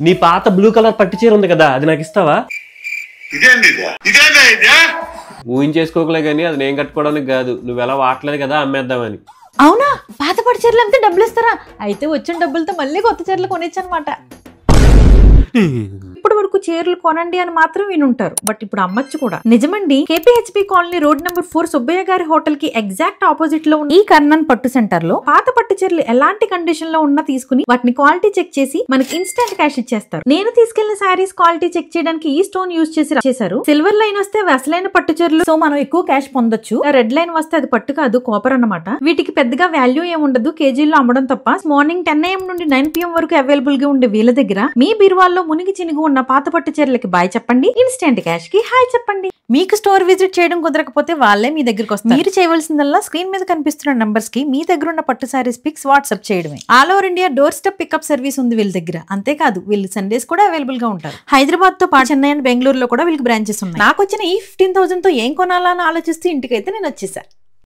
నీ పాత blue colour పట్టు చీర ఉంది కదా, అది నాకు ఇస్తావా? ఊహించేసుకోకలే గానీ అది నేను కట్టుకోవడానికి కాదు, నువ్వు ఎలా వాడలేదు కదా అమ్మేద్దామని. అవునా? పాత పట్టు చీరలు అమ్మితే డబ్బులు ఇస్తారా? అయితే వచ్చిన డబ్బులతో మళ్ళీ కొత్త చీరలు కొనిచ్చు అనమాట. ఇప్పటి వరకు చీరలు కొనండి అని మాత్రం వినుంటారు, బట్ ఇప్పుడు అమ్మచ్చు కూడా. నిజమండి. KPHP colony road number 4 Subbaiah గారి హోటల్ కి ఎగ్జాక్ట్ ఆపోజిట్ లో ఉన్న ఈ కర్ణన్ పట్టు సెంటర్ లో పాత పట్టు చీరలు ఎలాంటి కండిషన్ లో ఉన్నా తీసుకుని వాటిని క్వాలిటీ చెక్ చేసి మనకి ఇన్స్టెంట్ క్యాష్ ఇచ్చేస్తారు. నేను తీసుకెళ్లిన శారీస్ క్వాలిటీ చెక్ చేయడానికి ఈ స్టోన్ యూజ్ చేశారు. సిల్వర్ లైన్ వస్తే అసలైన పట్టు చీరలు, సో మనం ఎక్కువ క్యాష్ పొందొచ్చు. రెడ్ లైన్ వస్తే అది పట్టు కాదు, కాపర్ అన్నమాట. వీటికి పెద్దగా వాల్యూ ఏముండదు, కేజీల్లో అమ్మడం తప్ప. మార్నింగ్ 10 AM నుండి 9 PM వరకు అవైలబుల్ గా ఉండే వీళ్ళ దగ్గర మీ బీరువాల్లో మునిగి చినిగి ఉన్న పాత పట్టు చీరలకి బాయ్ చెప్పండి, ఇన్స్టెంట్ క్యాష్ కి హాయ్ చెప్పండి. మీకు స్టోర్ విజిట్ చేయడం కుదరకపోతే వాళ్ళే మీ దగ్గరకు వస్తారు. మీరు చేయవలసిందల్లా స్క్రీన్ మీద కనిపిస్తున్న నంబర్స్ కి మీ దగ్గర ఉన్న పట్టు సారీస్ పిక్స్ వాట్సాప్ చేయడమే. All over India doorstep pickup service ఉంది వీళ్ళ దగ్గర. అంతేకాదు వీళ్ళు సండేస్ కూడా అవైలబుల్ గా ఉంటారు. హైదరాబాద్ తో పాటు చెన్నై అండ్ బెంగళూరులో కూడా వీళ్ళకి బ్రాంచెస్ ఉన్నాయి. నాకు వచ్చిన ఈ 15,000 తో ఏం కొనాలా అని ఆలోచిస్తూ ఇంటికైతే నేను వచ్చేసా.